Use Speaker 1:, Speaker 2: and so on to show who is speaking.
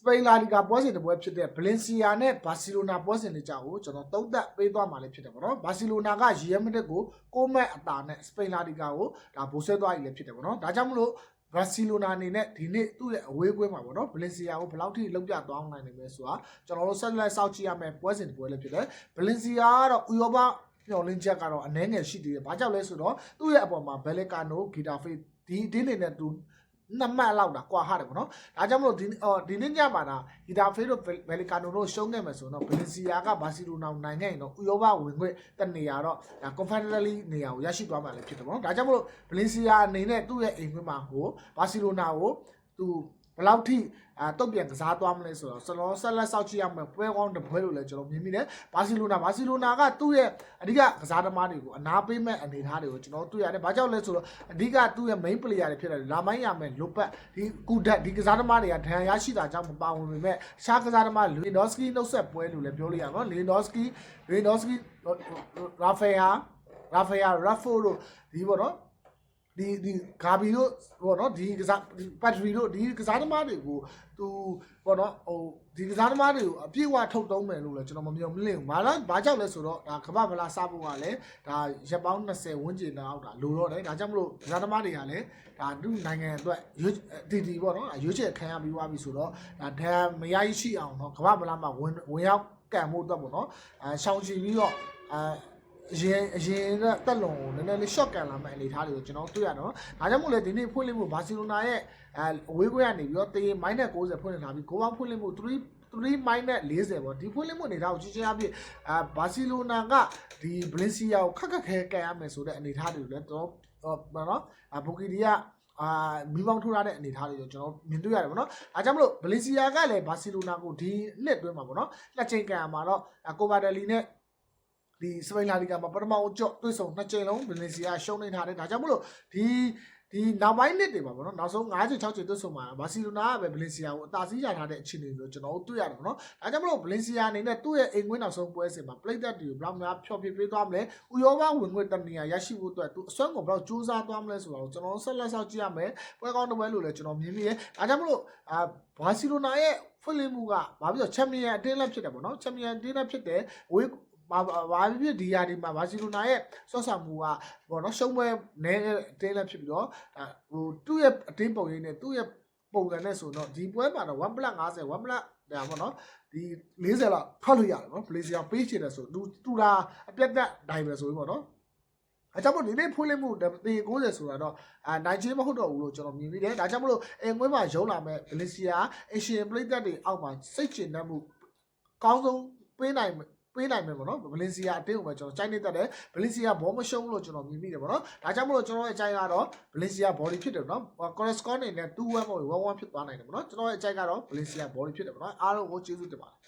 Speaker 1: ပိန်လာလီဂါပွဲစဉ်တစ်ပွဲဖြစ်တဲ့ Valencia နဲ့ Barcelona ပွဲစဉ်တွေကြောင့်ကျွန်တော်သုံးသပ်ပေးသွားမှာလည်းဖြစ်တယ်ပေါ့နော် Barcelona က Real Madrid ကို6 match အသာနဲ့ စပိန်လာလီဂါကိုဒါဗိုလ်ဆွဲသွားပြီလည်းဖြစ်တယ်ပေါ့နော်ဒါကြောင့်မလို့ Barcelona အနေနဲ့ဒီနေ့သူ့ရဲ့အဝေးကွင်းမှာပေါ့နော် Valencia ကိုဘယ်လောက်ထိလောက်ပြသွားနိုင်နိုင်မလဲဆိုတာကျွန်တော်တို့ဆက်လက်စောင့်ကြည့်ရမယ်ပွဲစဉ်တစ်ပွဲလည်းဖြစ်တယ် Valencia ကတော့ဥရောပမျှော်လင့်ချက်ကတော့အနည်းငယ်ရှိသေးတယ်ဘာကြောင့်လဲဆိုတော့သူ့ရဲ့အပေါ်မှာ Vallecano Getafe ဒီအတင်းနေနဲ့သူနှစ်မှတ်လောက်တာကွာဟာတယ်ပေါ့နော်ဒါကြောင့်မလို့ဒီနေ့ညမှာဒါဂီတာဖေးတို့ Vallecano တို့ရှုံးခဲ့မယ်ဆိုတော့ Valencia က Barcelona ကိုနိုင်ခဲ့ရင်တော့ဥရောပဝင်ခွင့်တနေရာတော့ဒါ Confederally နေရာကိုရရှိသွားမှာလည်းဖြစ်တယ်ပေါ့နော်ဒါကြောင့်မလို့ Valencia အနေနဲ့သူ့ရဲ့အိမ်ခွင်းမှာဟို Barcelona ကိုသူဘယ်လောက်ထိတုတ်ပြန်ကစားသွားမလဲဆိုတော့ကျွန်တော်ဆက်လက်စောင့်ကြည့်ရမယ်ပွဲကောင်းတစ်ပွဲလို့လည်းကျွန်တော်မြင်မိတယ်ဘာစီလိုနာကသူ့ရဲ့အဓိကကစားသမားတွေကိုအနာပေးမဲ့အနေအထားတွေကိုကျွန်တော်တွေ့ရတယ်ဘာကြောင့်လဲဆိုတော့အဓိကသူ့ရဲ့ main player တွေဖြစ်တယ်လာမိုင်းရမယ်လိုပတ်ဒီကူဒတ်ဒီကစားသမားတွေကဒဏ်ရာရရှိတာကြောင့်မပါဝင်ပေမဲ့ရှားကစားသမား Lewandowski နှုတ်ဆက်ပွဲလို့လည်းပြောလို့ရပါတော့ Lewandowski Rafael တို့ဒီပေါ့နော်ဒီဂါဘီတို့ပေါ့နော်ဒီကစားပတ်ထရီတို့ဒီကစားသမားတွေကိုသူပေါ့နော်ဟိုဒီကစားသမားတွေကိုအပြည့်အဝထုတ်သုံးမယ်လို့လည်းကျွန်တော်မမြင်ဘူးဘာကြောင့်လဲဆိုတော့ဒါကမ္ဘာဗလာစားဖို့ကလည်းဒါရက်ပေါင်း20ဝန်းကျင်လောက်တာလိုတော့တယ်ဒါကြောင့်မလို့ကစားသမားတွေကလည်းဒါသူ့နိုင်ငံအတွက်တီပေါ့နော်ရွေးချယ်ခံရပြီးသွားပြီဆိုတော့ဒါဒဏ်မရရှိအောင်တော့ကမ္ဘာဗလာမှာဝင်ရောက်ကန်ဖို့အတွက်ပေါ့နော်ရှောင်ချီပြီးတော့အရင်ကတက်လုံကိုနည်းနည်းလေး short ကန်လာမဲ့အနေထားတွေကိုကျွန်တော်တွေ့ရတော့ဒါကြောင့်မို့လဲဒီနေ့ဖွင့်လှစ်မှုဘာစီလိုနာရဲ့အဝေးကွင်းကနေပြီးတော့တေး -90 ဖွင့်လာပြီးဂိုးပေါင်းဖွင့်လှစ်မှု3 -40 ပေါ့ဒီဖွင့်လှစ်မှုအနေထားကိုကြီးကြီးအပြည့်ဘာစီလိုနာကဒီ Valencia ကိုခက်ခဲကန်ရမယ်ဆိုတဲ့အနေထားတွေကိုလည်းတော့နော်ဘိုကီဒီယာမီးပေါင်းထိုးထားတဲ့အနေအထားတွေကိုကျွန်တော်မြင်တွေ့ရတယ်ပေါ့နော်။အားကြောင့်မလို့ Valencia ကလည်း Barcelona ကိုဒီနှစ်အတွင်းမှာပေါ့နော်။နှစ်ချိန်ကန်မှာတော့ Copa del Rey နဲ့ဒီစပိန်လာလီဂါမှာပထမအကြော့တွေ့ဆုံနှစ်ချိန်လုံး Valencia ရှုံးနေထားတယ်ဒါကြောင့်မလို့ဒီနောက်ပိုင်းနှစ်တွေမှာပေါ့နော်နောက်ဆုံး5ချိန်6ချိန်တွေ့ဆုံမှာဘာစီလိုနာကပဲ Valencia ကိုအသာစီးရထားတဲ့အခြေအနေဆိုကျွန်တော်တို့တွေ့ရတယ်ပေါ့နော်ဒါကြောင့်မလို့ Valencia အနေနဲ့သူ့ရဲ့အိမ်ကွင်းနောက်ဆုံးပွဲစဉ်မှာ play that တွေကိုဘယ်လောက်များဖျော်ဖြေပေးသွားမလဲဥရောပဝင်ခွင့်တနေရာရရှိဖို့အတွက်သူအစွမ်းကိုဘယ်လောက်ကြိုးစားသွားမလဲဆိုတော့ကျွန်တော်ဆက်လက်ဆောက်ကြည့်ရမယ်ပွဲကောင်းတစ်ပွဲလို့လည်းကျွန်တော်မြင်မိတယ်ဒါကြောင့်မလို့ဘာစီလိုနာရဲ့ဖွင့်လှစ်မှုကဘာဖြစ်လို့ချန်ပီယံအတင်းလက်ဖြစ်တယ်ပေါ့နော်ချန်ပီယံအတင်းလက်ဖြစ်တယ်ဝေးဘာဖြစ်ဒီယာဒီမှာဘာစီလိုနာရဲ့ဆော့ဆာမှုကပေါ့နော်ရှုံးပွဲနဲအတင်းလက်ဖြစ်ပြီးတော့ဟိုသူ့ရဲ့အတင်းပုံရိပ်နဲ့သူ့ရဲ့ပုံစံနဲ့ဆိုတော့ဒီပွဲမှာတော့ 1+50 1+ဒါပေါ့နော်ဒီ40လောက်ထွက်လို့ရတယ်နော် Valencia ပေးချင်တယ်ဆိုသူတာအပြတ်တက်နိုင်ပဲဆိုပြီးပေါ့နော်အကြောင်းမို့ဒီနေ့ဖွင့်လှစ်မှုတေ90ဆိုတာတော့နိုင်ချင်းမဟုတ်တော့ဘူးလို့ကျွန်တော်မြင်မိတယ်ဒါကြောင့်မလို့အင်ကွင်းမှာရုံးလာမဲ့ Valencia Asian Play တက်တွေအောက်မှာစိတ်ကျဉ်တတ်မှုကောင်းဆုံးပေးနိုင်မယ်ပေါ့နော် Valencia အတင်းကိုပဲကျွန်တော်စိုက်နေတတ်တယ် Valencia ဘောမရှုံးလို့ကျွန်တော်မြင်မိတယ်ပေါ့နော်ဒါကြောင့်မလို့ကျွန်တော်ရဲ့အကြိုက်ကတော့ Valencia body ဖြစ်တယ်ပေါ့နော် corresponding နဲ့2-1ပေါ့1-1ဖြစ်သွားနိုင်တယ်ပေါ့နော်ကျွန်တော်ရဲ့အကြိုက်ကတော့ Valencia body ဖြစ်တယ်ပေါ့နော်အားလုံးကိုကျေးဇူးတင်ပါတယ်